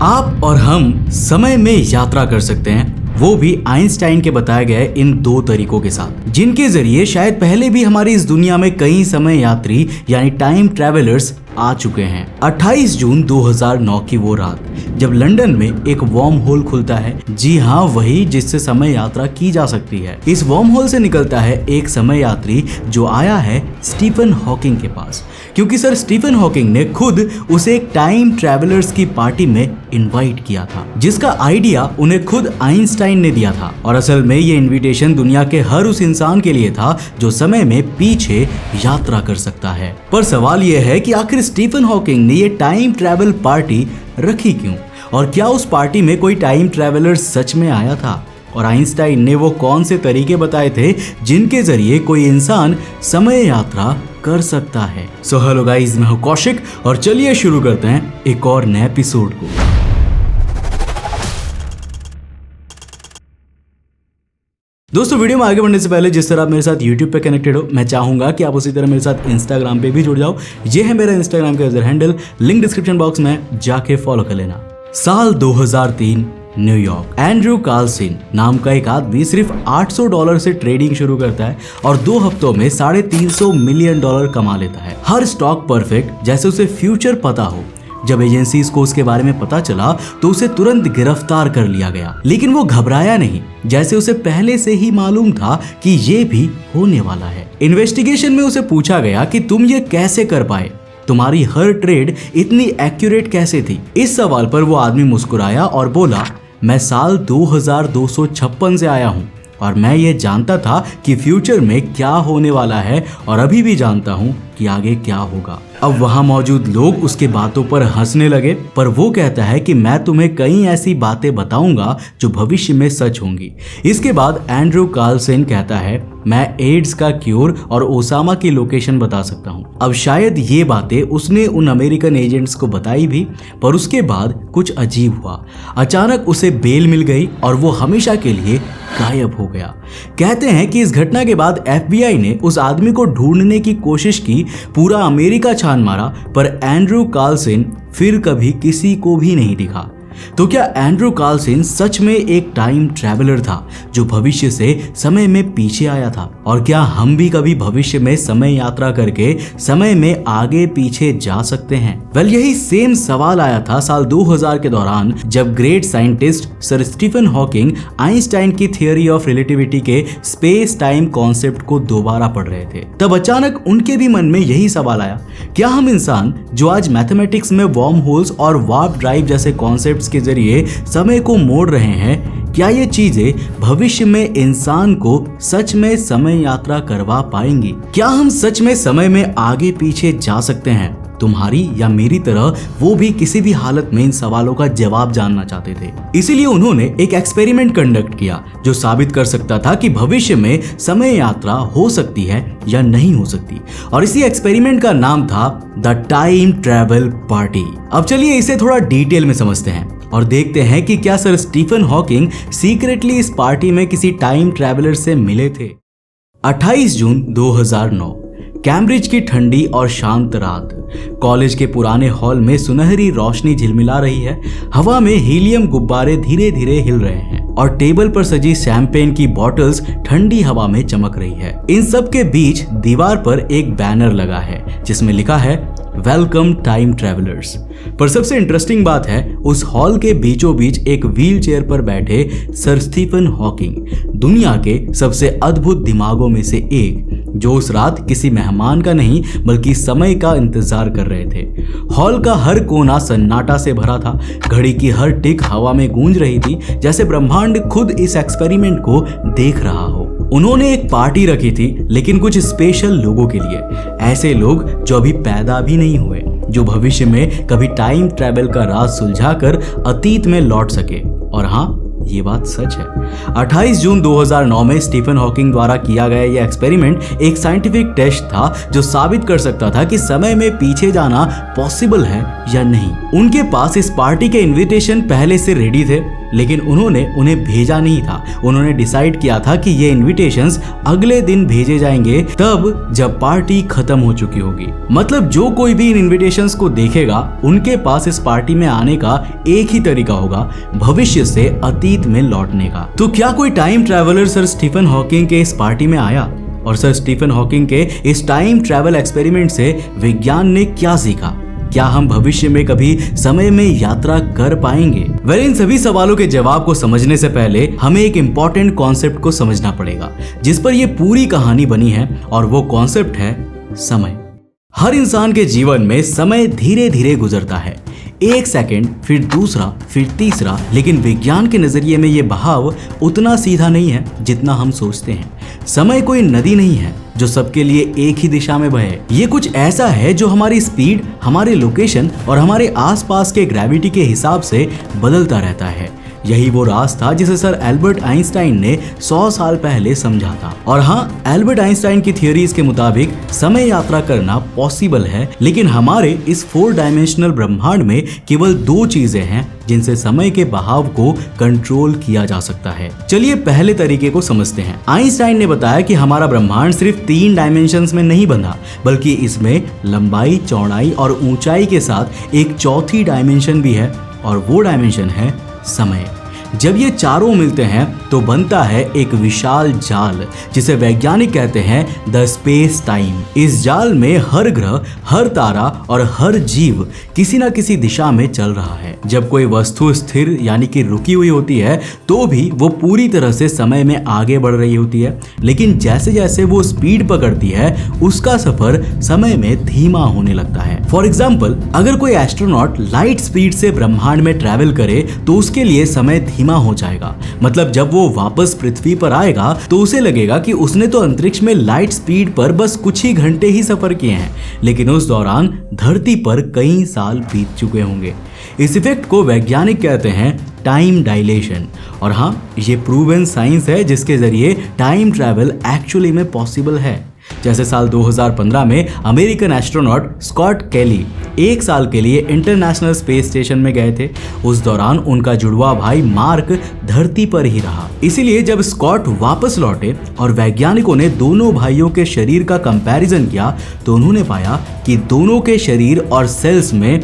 आप और हम समय में यात्रा कर सकते हैं, वो भी आइंस्टाइन के बताए गए इन 2 तरीकों के साथ, जिनके जरिए शायद पहले भी हमारी इस दुनिया में कई समय यात्री यानी टाइम ट्रैवलर्स आ चुके हैं। 28 जून 2009 की वो रात जब लंदन में एक वर्म होल खुलता है, जी हाँ वही जिससे समय यात्रा की जा सकती है। इस वर्म होल से निकलता है एक समय यात्री जो आया है स्टीफन हॉकिंग के पास, क्योंकि सर स्टीफन हॉकिंग ने खुद उसे एक टाइम ट्रैवलर्स की पार्टी में इनवाइट किया था, जिसका आइडिया उन्हें खुद आइंस्टाइन ने दिया था। और असल में ये इनविटेशन दुनिया के हर उस इंसान के लिए था जो समय में पीछे यात्रा कर सकता है। पर सवाल ये है कि आखिर स्टीफन हॉकिंग ने ये टाइम ट्रैवल पार्टी रखी क्यों, और क्या उस पार्टी में कोई टाइम ट्रैवलर सच में आया था, और आइंस्टाइन ने वो कौन से तरीके बताए थे जिनके जरिए कोई इंसान समय यात्रा कर सकता है। सो हेलो गाइस, मैं हूं कौशिक और चलिए शुरू करते हैं एक और नए एपिसोड को। दोस्तों वीडियो में आगे बढ़ने से पहले जिस तरह आप मेरे साथ YouTube पे कनेक्टेड हो, मैं चाहूंगा कि आप उसी तरह मेरे साथ Instagram पे भी जुड़ जाओ। ये है मेरा Instagram का user handle, link description box में, जाके फॉलो कर लेना। साल 2003 न्यूयॉर्क। एंड्रू कार्लसन नाम का एक आदमी सिर्फ $800 से ट्रेडिंग शुरू करता है और 2 हफ्तों में $350 मिलियन कमा लेता है। हर स्टॉक परफेक्ट, जैसे उसे फ्यूचर पता हो। जब एजेंसीज को उसके बारे में पता चला तो उसे तुरंत गिरफ्तार कर लिया गया, लेकिन वो घबराया नहीं, जैसे उसे पहले से ही मालूम था कि ये भी होने वाला है। इन्वेस्टिगेशन में उसे पूछा गया कि तुम ये कैसे कर पाए, तुम्हारी हर ट्रेड इतनी एक्यूरेट कैसे थी। इस सवाल पर वो आदमी मुस्कुराया और बोला, मैं साल 2256 से आया हूँ और मैं ये जानता था कि फ्यूचर में क्या होने वाला है और अभी भी जानता हूँ कि आगे क्या होगा। अब वहाँ मौजूद लोग उसके बातों पर हंसने लगे, पर वो कहता है कि मैं तुम्हें कई ऐसी बातें बताऊंगा जो भविष्य में सच होंगी। इसके बाद एंड्रू कार्लसन कहता है, मैं एड्स का क्योर और ओसामा की लोकेशन बता सकता हूँ। अब शायद ये बातें उसने उन अमेरिकन एजेंट्स को बताई भी, पर उसके बाद कुछ अजीब हुआ। अचानक उसे बेल मिल गई और वो हमेशा के लिए गायब हो गया। कहते हैं कि इस घटना के बाद FBI ने उस आदमी को ढूंढने की कोशिश की, पूरा अमेरिका छान मारा, पर एंड्रू कार्लसन फिर कभी किसी को भी नहीं दिखा। तो क्या एंड्रू कार्लसन सच में एक टाइम ट्रैवलर था जो भविष्य से समय में पीछे आया था? और क्या हम भी कभी भविष्य में समय यात्रा करके समय में आगे पीछे जा सकते हैं? यही सेम सवाल आया था साल 2000 के दौरान, जब great scientist sir Stephen Hawking Einstein की थियोरी ऑफ रिलेटिविटी के स्पेस टाइम कॉन्सेप्ट को दोबारा पढ़ रहे थे। तब अचानक उनके भी मन में यही सवाल आया, क्या हम इंसान जो आज मैथमेटिक्स में वर्म होल्स और वार्प ड्राइव जैसे कॉन्सेप्ट्स के जरिए समय को मोड़ रहे हैं, क्या ये चीजें भविष्य में इंसान को सच में समय यात्रा करवा पाएंगी? क्या हम सच में समय में आगे पीछे जा सकते हैं? तुम्हारी या मेरी तरह वो भी किसी भी हालत में इन सवालों का जवाब जानना चाहते थे। इसीलिए उन्होंने एक एक्सपेरिमेंट कंडक्ट किया जो साबित कर सकता था कि भविष्य में समय यात्रा हो सकती है या नहीं हो सकती। और इसी एक्सपेरिमेंट का नाम था द टाइम ट्रैवल पार्टी। अब चलिए इसे थोड़ा डिटेल में समझते हैं और देखते हैं कि क्या सर स्टीफन हॉकिंग सीक्रेटली इस पार्टी में किसी टाइम ट्रैवलर से मिले थे। 28 जून 2009, कैम्ब्रिज की ठंडी और शांत रात। कॉलेज के पुराने हॉल में सुनहरी रोशनी झिलमिला रही है, हवा में हीलियम गुब्बारे धीरे धीरे हिल रहे हैं और टेबल पर सजी शैंपेन की बॉटल्स ठंडी हवा में चमक रही है। इन सब के बीच दीवार पर एक बैनर लगा है जिसमें लिखा है, वेलकम टाइम ट्रैवलर्स। पर सबसे इंटरेस्टिंग बात है, उस हॉल के बीचों बीच एक व्हील चेयर पर बैठे सर स्टीफन हॉकिंग, दुनिया के सबसे अद्भुत दिमागों में से एक, जो उस रात किसी मेहमान का नहीं बल्कि समय का इंतजार कर रहे थे। हॉल का हर कोना सन्नाटा से भरा था, घड़ी की हर टिक हवा में गूंज रही थी, जैसे ब्रह्मांड खुद इस एक्सपेरिमेंट को देख रहा हो। उन्होंने एक पार्टी रखी थी, लेकिन कुछ स्पेशल लोगों के लिए, ऐसे लोग जो अभी पैदा भी नहीं हुए, जो भविष्य में कभी टाइम ट्रैवल का राज सुलझाकर अतीत में लौट सके। और हाँ, ये बात सच है। 28 जून 2009 में स्टीफन हॉकिंग द्वारा किया गया यह एक्सपेरिमेंट एक साइंटिफिक टेस्ट था जो साबित कर सकता था कि समय में पीछे जाना पॉसिबल है या नहीं। उनके पास इस पार्टी के इनविटेशन पहले से रेडी थे, लेकिन उन्होंने उन्हें भेजा नहीं था। उन्होंने डिसाइड किया था कि ये इनविटेशंस अगले दिन भेजे जाएंगे, तब जब पार्टी खत्म हो चुकी होगी। मतलब जो कोई भी इन इनविटेशंस को देखेगा, उनके पास इस पार्टी में आने का एक ही तरीका होगा, भविष्य से अतीत में लौटने का। तो क्या कोई time traveller sir Stephen Hawking के इस पार्टी में आया? और सर स्टीफन हॉकिंग के इस टाइम ट्रैवल एक्सपेरिमेंट से विज्ञान ने क्या सीखा? क्या हम भविष्य में कभी समय में यात्रा कर पाएंगे? इन सभी सवालों के जवाब को समझने से पहले हमें एक इंपॉर्टेंट कॉन्सेप्ट को समझना पड़ेगा, जिस पर यह पूरी कहानी बनी है, और वो कॉन्सेप्ट है समय। हर इंसान के जीवन में समय धीरे धीरे गुजरता है, एक सेकंड, फिर दूसरा, फिर तीसरा, लेकिन विज्ञान के नजरिए में ये बहाव उतना सीधा नहीं है जितना हम सोचते हैं। समय कोई नदी नहीं है जो सबके लिए एक ही दिशा में बहे। ये कुछ ऐसा है जो हमारी स्पीड, हमारे लोकेशन और हमारे आसपास के ग्रेविटी के हिसाब से बदलता रहता है। यही वो राज था जिसे सर एल्बर्ट आइंस्टाइन ने 100 साल पहले समझा था। और हाँ, एल्बर्ट आइंस्टाइन की थियरीज के मुताबिक समय यात्रा करना पॉसिबल है, लेकिन हमारे इस 4 डायमेंशनल ब्रह्मांड में केवल 2 चीजें हैं जिनसे समय के बहाव को कंट्रोल किया जा सकता है। चलिए पहले तरीके को समझते हैं। आइंस्टाइन ने बताया कि हमारा ब्रह्मांड सिर्फ 3 डायमेंशंस में नहीं बंधा, बल्कि इसमें लंबाई, चौड़ाई और ऊंचाई के साथ एक चौथी डायमेंशन भी है, और वो डायमेंशन है समय। जब ये चारों मिलते हैं तो बनता है एक विशाल जाल, जिसे वैज्ञानिक कहते हैं द स्पेस टाइम। इस जाल में हर ग्रह, हर तारा और हर जीव किसी न किसी दिशा में चल रहा है। जब कोई वस्तु स्थिर यानी कि रुकी हुई होती है तो भी वो पूरी तरह से समय में आगे बढ़ रही होती है, लेकिन जैसे जैसे वो स्पीड पकड़ती है उसका सफर समय में धीमा होने लगता है। फॉर एग्जाम्पल, अगर कोई एस्ट्रोनॉट लाइट स्पीड से ब्रह्मांड में ट्रैवल करे तो उसके लिए समय धीमा हो जाएगा। मतलब जब वो वापस पृथ्वी पर आएगा तो उसे लगेगा कि उसने तो अंतरिक्ष में लाइट स्पीड पर बस कुछ ही घंटे ही सफर किए हैं, लेकिन उस दौरान धरती पर कई साल बीत चुके होंगे। इस इफेक्ट को वैज्ञानिक कहते हैं टाइम डायलेशन। और हाँ, ये प्रूवन साइंस है जिसके जरिए टाइम ट्रैवल एक्चुअली में पॉसिबल है। जैसे साल 2015 में अमेरिकन एस्ट्रोनॉट स्कॉट केली 1 साल के लिए इंटरनेशनल स्पेस स्टेशन में गए थे। उस दौरान उनका जुड़वा भाई मार्क धरती पर ही रहा। इसीलिए जब स्कॉट वापस लौटे और वैज्ञानिकों ने दोनों भाइयों के शरीर का कंपैरिजन किया तो उन्होंने पाया कि दोनों के शरीर और सेल्स में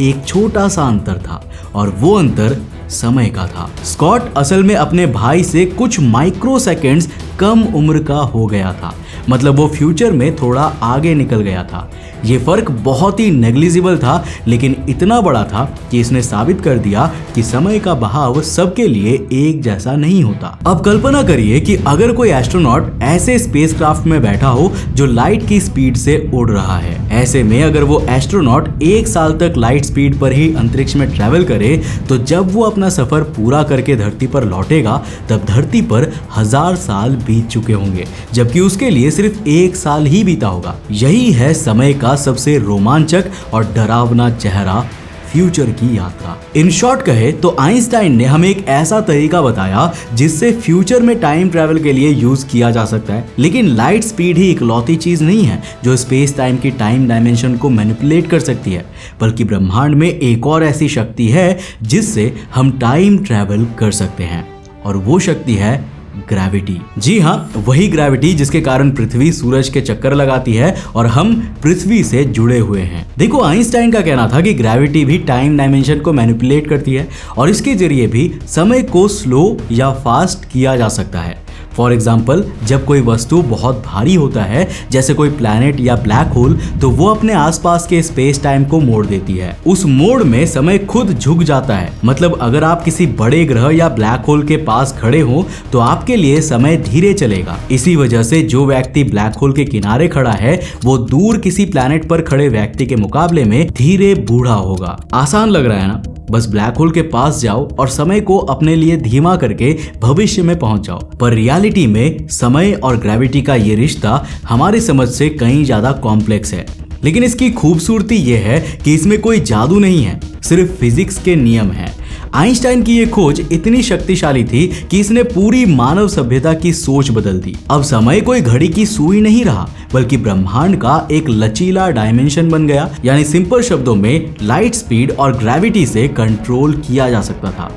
एक छोटा सा अंतर था, और वो अंतर समय का था। स्कॉट असल में अपने भाई से कुछ माइक्रो सेकेंड्स कम उम्र का हो गया था, मतलब वो फ्यूचर में थोड़ा आगे निकल गया था। ये फर्क बहुत ही नेग्लिजिबल था, लेकिन इतना बड़ा था कि इसने साबित कर दिया कि समय का बहाव सबके लिए एक जैसा नहीं होता। अब कल्पना करिए कि अगर कोई एस्ट्रोनॉट ऐसे स्पेसक्राफ्ट में बैठा हो जो लाइट की स्पीड से उड़ रहा है। ऐसे में अगर वो एस्ट्रोनॉट 1 साल तक लाइट स्पीड पर ही अंतरिक्ष में ट्रैवल करे तो जब वो अपना सफर पूरा करके धरती पर लौटेगा तब धरती पर 1000 साल बीत चुके होंगे, जबकि उसके लिए सिर्फ 1 साल ही बीता होगा। यही है समय का सबसे रोमांचक और डरावना चेहरा, फ्यूचर की यात्रा। इन शॉर्ट कहे तो आइंस्टाइन ने हमें एक ऐसा तरीका बताया जिससे फ्यूचर में टाइम ट्रैवल के लिए यूज किया जा सकता है। लेकिन लाइट स्पीड ही इकलौती चीज नहीं है जो स्पेस टाइम की टाइम डायमेंशन को मैनिपुलेट कर सकती है, बल्कि ब्रह्मांड में एक और ऐसी शक्ति है जिससे हम टाइम ट्रैवल कर सकते हैं, और वो शक्ति है ग्रेविटी। जी हाँ, वही ग्रेविटी जिसके कारण पृथ्वी सूरज के चक्कर लगाती है और हम पृथ्वी से जुड़े हुए हैं। देखो, आइंस्टाइन का कहना था कि ग्रेविटी भी टाइम डायमेंशन को मैनिपुलेट करती है और इसके जरिए भी समय को स्लो या फास्ट किया जा सकता है। फॉर एग्जाम्पल, जब कोई वस्तु बहुत भारी होता है जैसे कोई प्लैनेट या ब्लैक होल, तो वो अपने आसपास के स्पेस टाइम को मोड़ देती है। उस मोड़ में समय खुद झुक जाता है। मतलब अगर आप किसी बड़े ग्रह या ब्लैक होल के पास खड़े हो तो आपके लिए समय धीरे चलेगा। इसी वजह से जो व्यक्ति ब्लैक होल के किनारे खड़ा है वो दूर किसी प्लैनेट पर खड़े व्यक्ति के मुकाबले में धीरे बूढ़ा होगा। आसान लग रहा है ना? बस ब्लैक होल के पास जाओ और समय को अपने लिए धीमा करके भविष्य में पहुंच जाओ। पर रियलिटी में समय और ग्रेविटी का ये रिश्ता हमारी समझ से कहीं ज्यादा कॉम्प्लेक्स है। लेकिन इसकी खूबसूरती ये है कि इसमें कोई जादू नहीं है, सिर्फ फिजिक्स के नियम हैं। आइंस्टाइन की ये खोज इतनी शक्तिशाली थी कि इसने पूरी मानव सभ्यता की सोच बदल दी। अब समय कोई घड़ी की सुई नहीं रहा, बल्कि ब्रह्मांड का एक लचीला डायमेंशन बन गया। यानी सिंपल शब्दों में लाइट स्पीड और ग्रेविटी से कंट्रोल किया जा सकता था।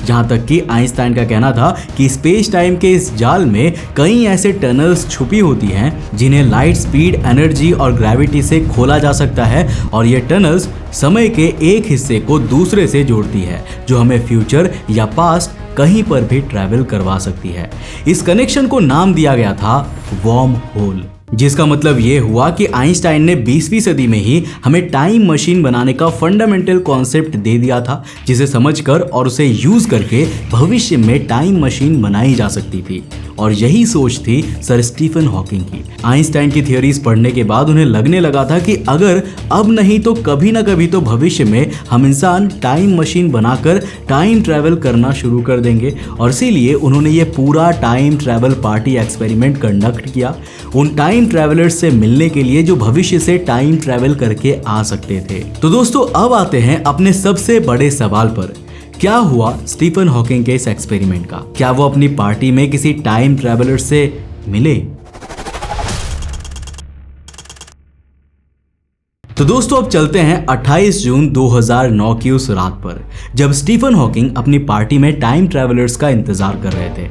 जहां तक कि आइंस्टाइन का कहना था कि स्पेस टाइम के इस जाल में कई ऐसे टनल्स छुपी होती हैं जिन्हें लाइट स्पीड, एनर्जी और ग्रेविटी से खोला जा सकता है, और ये टनल्स समय के एक हिस्से को दूसरे से जोड़ती है, जो हमें फ्यूचर या पास्ट कहीं पर भी ट्रैवल करवा सकती है। इस कनेक्शन को नाम दिया गया था वर्म होल, जिसका मतलब ये हुआ कि आइंस्टाइन ने 20वीं सदी में ही हमें टाइम मशीन बनाने का फंडामेंटल कॉन्सेप्ट दे दिया था, जिसे समझकर और उसे यूज करके भविष्य में टाइम मशीन बनाई जा सकती थी। और यही सोच थी सर स्टीफन हॉकिंग की। आइंस्टाइन की थियोरीज पढ़ने के बाद उन्हें लगने लगा था कि अगर अब नहीं तो कभी ना कभी तो भविष्य में हम इंसान टाइम मशीन बनाकर टाइम ट्रैवल करना शुरू कर देंगे, और इसीलिए उन्होंने ये पूरा time travel party experiment conduct किया उन टाइम ट्रैवलर्स से मिलने के लिए जो भविष्य से टाइम ट्रैवल करके आ सकते थे। तो दोस्तों, अब आते हैं अपने सबसे बड़े सवाल पर। क्या हुआ स्टीफन हॉकिंग के इस एक्सपेरिमेंट का? क्या वो अपनी पार्टी में किसी टाइम ट्रैवलर से मिले? तो दोस्तों, अब चलते हैं 28 जून 2009 की उस रात पर, जब स्टीफन हॉकिंग अपनी पार्टी में टाइम ट्रैवलर्स का इंतजार कर रहे थे।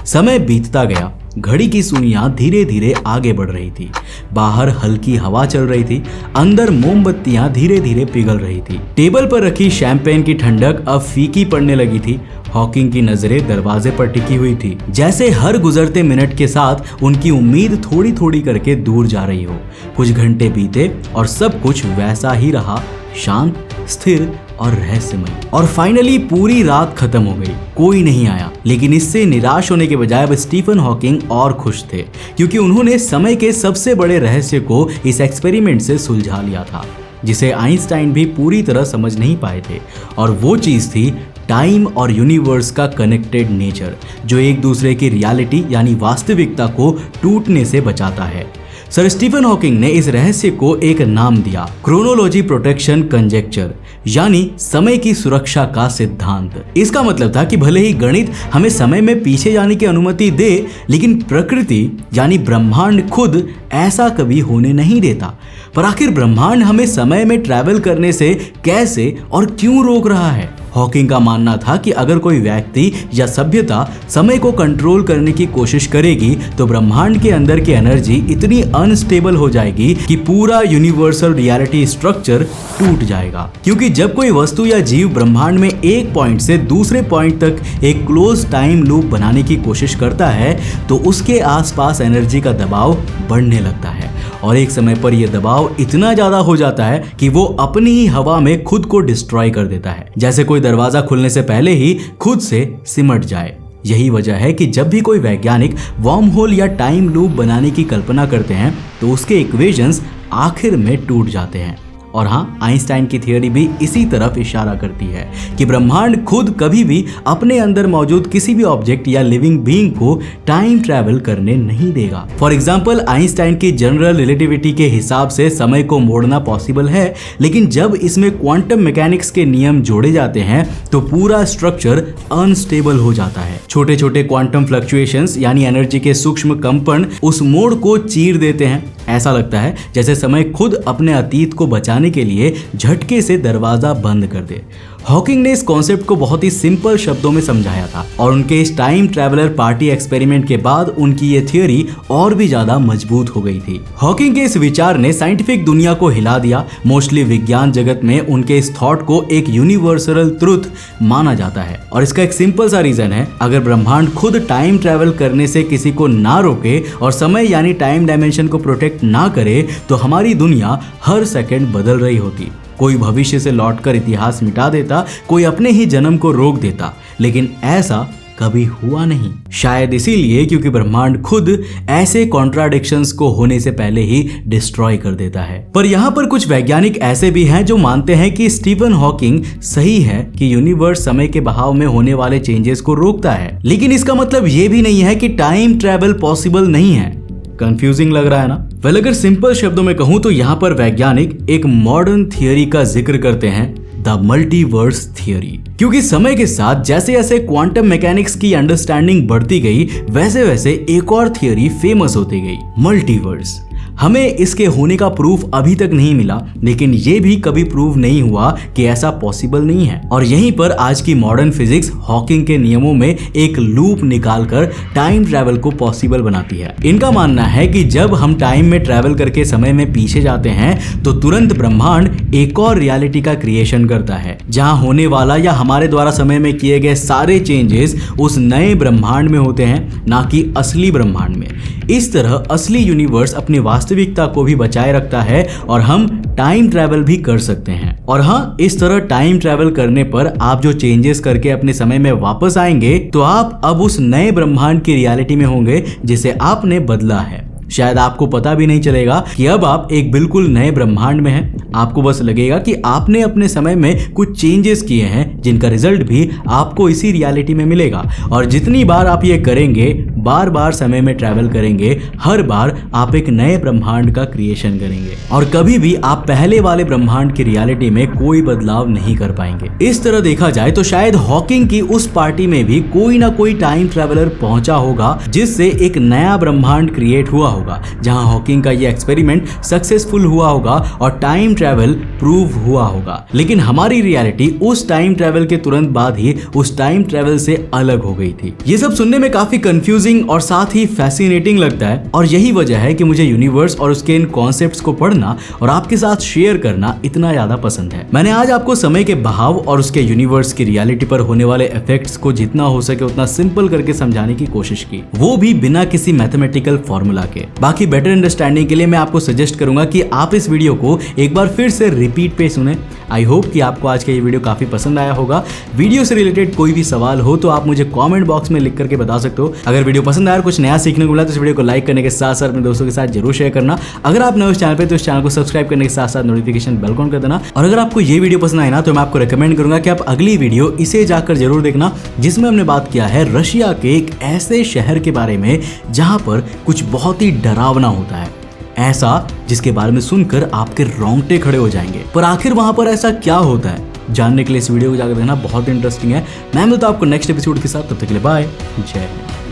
समय बीतता गया, घड़ी की सुइयां धीरे धीरे आगे बढ़ रही थी, बाहर हल्की हवा चल रही थी, अंदर मोमबत्तियां धीरे धीरे पिघल रही थी। टेबल पर रखी शैंपेन की ठंडक अब फीकी पड़ने लगी थी। हॉकिंग की नजरें दरवाजे पर टिकी हुई थी, जैसे हर गुजरते मिनट के साथ उनकी उम्मीद थोड़ी थोड़ी करके दूर जा रही हो। कुछ घंटे बीते और सब कुछ वैसा ही रहा, शांत, स्थिर और रहस्यमय। और फाइनली पूरी रात खत्म हो गई, कोई नहीं आया। लेकिन इससे निराश होने के बजाय अब स्टीफन हॉकिंग और खुश थे, क्योंकि उन्होंने समय के सबसे बड़े रहस्य को इस एक्सपेरिमेंट से सुलझा लिया था, जिसे आइंस्टाइन भी पूरी तरह समझ नहीं पाए थे। और वो चीज थी टाइम और यूनिवर्स का कनेक्टेड नेचर, जो एक दूसरे की रियलिटी यानी वास्तविकता को टूटने से बचाता है। सर स्टीफन हॉकिंग ने इस रहस्य को एक नाम दिया, क्रोनोलॉजी प्रोटेक्शन कंजेक्चर, यानी समय की सुरक्षा का सिद्धांत। इसका मतलब था कि भले ही गणित हमें समय में पीछे जाने की अनुमति दे, लेकिन प्रकृति यानी ब्रह्मांड खुद ऐसा कभी होने नहीं देता। पर आखिर ब्रह्मांड हमें समय में ट्रैवल करने से कैसे और क्यों रोक रहा है? हॉकिंग का मानना था कि अगर कोई व्यक्ति या सभ्यता समय को कंट्रोल करने की कोशिश करेगी तो ब्रह्मांड के अंदर की एनर्जी इतनी अनस्टेबल हो जाएगी कि पूरा यूनिवर्सल रियलिटी स्ट्रक्चर टूट जाएगा। क्योंकि जब कोई वस्तु या जीव ब्रह्मांड में एक पॉइंट से दूसरे पॉइंट तक एक क्लोज टाइम लूप बनाने की कोशिश करता है तो उसके आसपास एनर्जी का दबाव बढ़ने लगता है, और एक समय पर यह दबाव इतना ज्यादा हो जाता है कि वो अपनी ही हवा में खुद को डिस्ट्रॉय कर देता है, जैसे कोई दरवाजा खुलने से पहले ही खुद से सिमट जाए। यही वजह है कि जब भी कोई वैज्ञानिक वर्म होल या टाइम लूप बनाने की कल्पना करते हैं तो उसके इक्वेशंस आखिर में टूट जाते हैं। और हाँ, आइंस्टाइन की थियोरी भी इसी तरफ इशारा करती है कि ब्रह्मांड खुद कभी भी अपने अंदर मौजूद किसी भी ऑब्जेक्ट या लिविंग बीइंग को टाइम ट्रैवल करने नहीं देगा। फॉर एग्जांपल, आइंस्टाइन की जनरल रिलेटिविटी के हिसाब से समय को मोड़ना पॉसिबल है, लेकिन जब इसमें क्वांटम मैकेनिक्स के नियम जोड़े जाते हैं तो पूरा स्ट्रक्चर अनस्टेबल हो जाता है। छोटे छोटे क्वांटम फ्लक्चुएशंस यानी एनर्जी के सूक्ष्म कंपन उस मोड़ को चीर देते हैं। ऐसा लगता है जैसे समय खुद अपने अतीत को बचाने के लिए झटके से दरवाजा बंद कर दे। हॉकिंग ने इस कॉन्सेप्ट को बहुत ही सिंपल शब्दों में समझाया था, और उनके इस टाइम ट्रैवलर पार्टी एक्सपेरिमेंट के बाद उनकी ये थियोरी और भी ज्यादा मजबूत हो गई थी। हॉकिंग के इस विचार ने साइंटिफिक दुनिया को हिला दिया। मोस्टली विज्ञान जगत में उनके इस थॉट को एक यूनिवर्सल ट्रुथ माना जाता है, और इसका एक सिंपल सा रीजन है, अगर ब्रह्मांड खुद टाइम ट्रैवल करने से किसी को ना रोके और समय यानी टाइम डायमेंशन को प्रोटेक्ट ना करे तो हमारी दुनिया हर सेकंड बदल रही होती। कोई भविष्य से लौटकर इतिहास मिटा देता, कोई अपने ही जन्म को रोक देता, लेकिन ऐसा कभी हुआ नहीं। शायद इसीलिए क्योंकि ब्रह्मांड खुद ऐसे कॉन्ट्राडिक्शंस को होने से पहले ही डिस्ट्रॉय कर देता है। पर यहाँ पर कुछ वैज्ञानिक ऐसे भी हैं जो मानते हैं कि स्टीफन हॉकिंग सही है कि यूनिवर्स समय के बहाव में होने वाले चेंजेस को रोकता है, लेकिन इसका मतलब ये भी नहीं है कि टाइम ट्रैवल पॉसिबल नहीं है। कंफ्यूजिंग लग रहा है ना? वेल, अगर सिंपल शब्दों में कहूं तो यहाँ पर वैज्ञानिक एक मॉडर्न थियोरी का जिक्र करते हैं, द मल्टीवर्स थियोरी। क्योंकि समय के साथ जैसे जैसे क्वांटम मैकेनिक्स की अंडरस्टैंडिंग बढ़ती गई, वैसे वैसे एक और थियोरी फेमस होती गई, मल्टीवर्स। हमें इसके होने का प्रूफ अभी तक नहीं मिला, लेकिन ये भी कभी प्रूव नहीं हुआ कि ऐसा पॉसिबल नहीं है। और यहीं पर आज की मॉडर्न फिजिक्स हॉकिंग के नियमों में एक लूप निकालकर टाइम ट्रैवल को पॉसिबल बनाती है। इनका मानना है कि जब हम टाइम में ट्रैवल करके समय में पीछे जाते हैं तो तुरंत ब्रह्मांड एक और रियलिटी का क्रिएशन करता है, जहां होने वाला या हमारे द्वारा समय में किए गए सारे चेंजेस उस नए ब्रह्मांड में होते हैं, ना कि असली ब्रह्मांड में। इस तरह असली यूनिवर्स अपनी वास्तविकता को भी बचाए रखता है और हम टाइम ट्रैवल भी कर सकते हैं। और हाँ, इस तरह टाइम ट्रैवल करने पर आप जो चेंजेस करके अपने समय में वापस आएंगे तो आप अब उस नए ब्रह्मांड की रियलिटी में होंगे जिसे आपने बदला है। शायद आपको पता भी नहीं चलेगा कि अब आप एक बिल्कुल नए ब्रह्मांड में हैं। आपको बस लगेगा कि आपने अपने समय में कुछ चेंजेस किए हैं, जिनका रिजल्ट भी आपको इसी रियलिटी में मिलेगा। और जितनी बार आप ये करेंगे, बार बार समय में ट्रैवल करेंगे, हर बार आप एक नए ब्रह्मांड का क्रिएशन करेंगे और कभी भी आप पहले वाले ब्रह्मांड की रियलिटी में कोई बदलाव नहीं कर पाएंगे। इस तरह देखा जाए तो शायद हॉकिंग की उस पार्टी में भी कोई ना कोई टाइम ट्रैवलर पहुंचा होगा, जिससे एक नया ब्रह्मांड क्रिएट हुआ होगा, जहां हॉकिंग का ये एक्सपेरिमेंट सक्सेसफुल हुआ होगा और टाइम ट्रैवल प्रूव हुआ होगा। लेकिन हमारी रियलिटी उस टाइम ट्रैवल के तुरंत बाद ही उस टाइम ट्रैवल से अलग हो गई थी। ये सब सुनने में काफी कंफ्यूजिंग और साथ ही फैसिनेटिंग लगता है, और यही वजह है कि मुझे यूनिवर्स और उसके इन कॉन्सेप्ट्स को पढ़ना और आपके साथ शेयर करना इतना ज्यादा पसंद है। मैंने आज आपको समय के बहाव और उसके यूनिवर्स की रियलिटी पर होने वाले इफेक्ट्स को जितना हो सके उतना सिंपल करके समझाने की कोशिश की, वो भी बिना किसी मैथमेटिकल फॉर्मूला के। बाकी बेटर अंडरस्टैंडिंग के लिए मैं आपको सजेस्ट करूंगा कि आप इस वीडियो को एक बार फिर से रिपीट पे सुने। आई होप कि आपको आज का ये वीडियो काफी पसंद आया होगा। वीडियो से रिलेटेड कोई भी सवाल हो तो आप मुझे कमेंट बॉक्स में लिख करके बता सकते हो। अगर वीडियो पसंद आया और कुछ नया सीखने को मिला तो इस वीडियो को लाइक करने के साथ साथ अपने दोस्तों के साथ जरूर शेयर करना। अगर आप नए उस चैनल पे तो इस चैनल को सब्सक्राइब करने के साथ साथ नोटिफिकेशन बेल ऑन कर देना। और अगर आपको ये वीडियो पसंद आए ना तो मैं आपको रिकमेंड करूंगा कि आप अगली वीडियो इसे जाकर जरूर देखना, जिसमें हमने बात किया है रशिया के एक ऐसे शहर के बारे में जहां पर कुछ बहुत ही डरावना होता है, ऐसा जिसके बारे में सुनकर आपके रोंगटे खड़े हो जाएंगे। पर आखिर वहां पर ऐसा क्या होता है, जानने के लिए इस वीडियो को जाकर देखना, बहुत इंटरेस्टिंग है। मैं मिलता हूं आपको नेक्स्ट एपिसोड के साथ, तब तक के लिए बाय, जय हिंद।